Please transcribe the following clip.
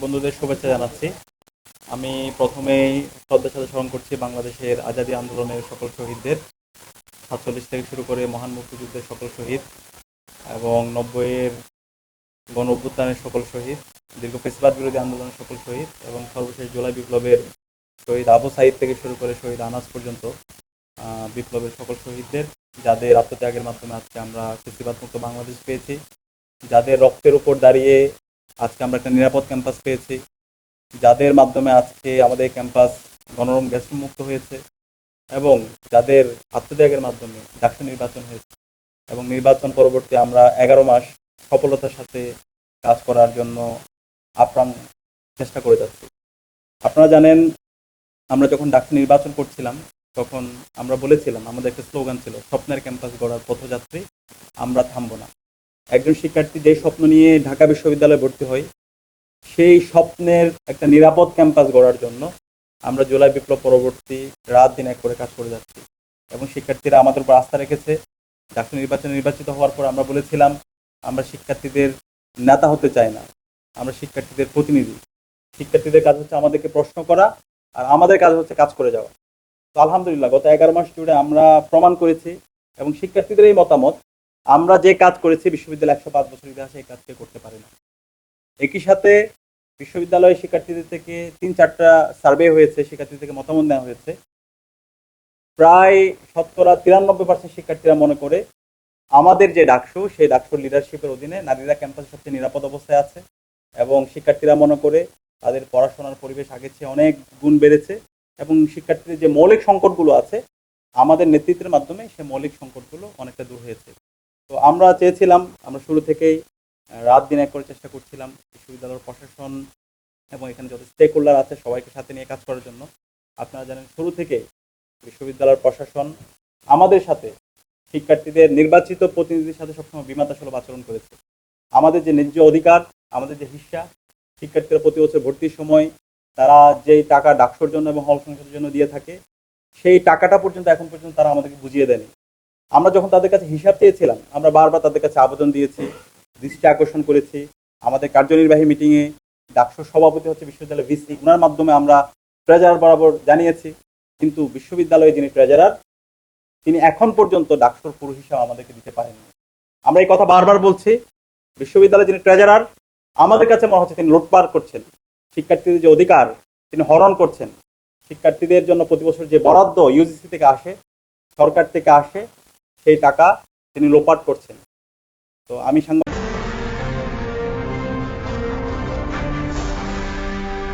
বন্ধুদের শুভেচ্ছা জানাচ্ছি। আমি প্রথমেই শ্রদ্ধার সাথে স্মরণ করছি বাংলাদেশের আজাদী আন্দোলনের সকল শহীদদের, 47 থেকে শুরু করে মহান মুক্তিযুদ্ধের সকল শহীদ এবং 90-এর গণ অভ্যুত্থানের সকল শহীদ, দীর্ঘ ফেসিবাদ বিরোধী আন্দোলনের সকল শহীদ এবং সর্বশেষ জুলাই বিপ্লবের শহীদ আবু সাইদ থেকে শুরু করে শহীদ আনাস পর্যন্ত বিপ্লবের সকল শহীদদের, যাদের আত্মত্যাগের মাধ্যমে আজকে আমরা ফেসিবাদ মুক্ত বাংলাদেশ পেয়েছি, যাদের রক্তের উপর দাঁড়িয়ে আজকে আমরা একটা নিরাপদ ক্যাম্পাস পেয়েছি, যাদের মাধ্যমে আজকে আমাদের ক্যাম্পাস গণরম গ্যাস মুক্ত হয়েছে এবং যাদের আত্মত্যাগের মাধ্যমে ডাকসু নির্বাচন হয়েছে এবং নির্বাচন পরবর্তী আমরা 11 মাস সফলতার সাথে কাজ করার জন্য আপ্রাণ চেষ্টা করে যাচ্ছি। আপনারা জানেন, আমরা যখন ডাকসু নির্বাচন করছিলাম তখন আমরা বলেছিলাম, আমাদের একটা স্লোগান ছিল, স্বপ্নের ক্যাম্পাস গড়ার পথযাত্রী, আমরা থামবো না। একজন শিক্ষার্থী যে স্বপ্ন নিয়ে ঢাকা বিশ্ববিদ্যালয়ে ভর্তি হয়, সেই স্বপ্নের একটা নিরাপদ ক্যাম্পাস গড়ার জন্য আমরা জুলাই বিপ্লব পরবর্তী রাত দিন এক করে কাজ করে যাচ্ছি এবং শিক্ষার্থীরা আমাদের উপর আস্থা রেখেছে। ডাকসু নির্বাচনে নির্বাচিত হওয়ার পর আমরা বলেছিলাম, আমরা শিক্ষার্থীদের নেতা হতে চাই না, আমরা শিক্ষার্থীদের প্রতিনিধি। শিক্ষার্থীদের কাজ হচ্ছে আমাদেরকে প্রশ্ন করা, আর আমাদের কাজ হচ্ছে কাজ করে যাওয়া। তো আলহামদুলিল্লাহ, গত 11 মাস জুড়ে আমরা প্রমাণ করেছি এবং শিক্ষার্থীদের এই মতামত, আমরা যে কাজ করেছি বিশ্ববিদ্যালয় 105 বছর ইতিহাসে এই কাজকে করতে পারে না। একই সাথে বিশ্ববিদ্যালয়ের শিক্ষার্থীদের থেকে 3-4টা সার্ভে হয়েছে, শিক্ষার্থীদের থেকে মতামত নেওয়া হয়েছে। প্রায় 93% শিক্ষার্থীরা মনে করে আমাদের যে ডাকসু, সেই ডাকসুর লিডারশিপের অধীনে নারীরা ক্যাম্পাসে সবচেয়ে নিরাপদ অবস্থায় আছে এবং শিক্ষার্থীরা মনে করে তাদের পড়াশোনার পরিবেশ আগের চেয়ে অনেক গুণ বেড়েছে এবং শিক্ষার্থীদের যে মৌলিক সংকটগুলো আছে, আমাদের নেতৃত্বের মাধ্যমে সে মৌলিক সংকটগুলো অনেকটা দূর হয়েছে। তো আমরা চেয়েছিলাম, আমরা শুরু থেকেই রাত দিন এক করে চেষ্টা করছিলাম বিশ্ববিদ্যালয়ের প্রশাসন এবং এখানে যত স্টেক হোল্ডার আছে সবাইকে সাথে নিয়ে কাজ করার জন্য। আপনারা জানেন, শুরু থেকে বিশ্ববিদ্যালয়ের প্রশাসন আমাদের সাথে, শিক্ষার্থীদের নির্বাচিত প্রতিনিধির সাথে সবসময় বিমাতাসুলভ আচরণ করেছে। আমাদের যে ন্যায্য অধিকার, আমাদের যে হিস্সা, শিক্ষার্থীরা প্রতি বছর ভর্তির সময় তারা যেই টাকা ডাকসুর জন্য এবং হল সংসদের জন্য দিয়ে থাকে, সেই টাকাটা পর্যন্ত এখন পর্যন্ত তারা আমাদেরকে বুঝিয়ে দেয়নি। আমরা যখন তাদের কাছে হিসাব চেয়েছিলাম, আমরা বারবার তাদের কাছে আবেদন দিয়েছি, দৃষ্টি আকর্ষণ করেছি। আমাদের কার্যনির্বাহী মিটিংয়ে ডাকসুর সভাপতি হচ্ছে বিশ্ববিদ্যালয়ের ভিসি, ওনার মাধ্যমে আমরা ট্রেজারার বরাবর জানিয়েছি, কিন্তু বিশ্ববিদ্যালয়ে যিনি ট্রেজারার, তিনি এখন পর্যন্ত ডাকসুর পুরো হিসাব আমাদেরকে দিতে পারেননি। আমরা এই কথা বারবার বলছি, বিশ্ববিদ্যালয়ে যিনি ট্রেজারার, আমাদের কাছে মনে হচ্ছে তিনি লুটপাট করছেন, শিক্ষার্থীদের যে অধিকার তিনি হরণ করছেন। শিক্ষার্থীদের জন্য প্রতি বছর যে বরাদ্দ ইউজিসি থেকে আসে, সরকার থেকে আসে, সেই টাকা তিনি লোপাট করছেন। তো আমি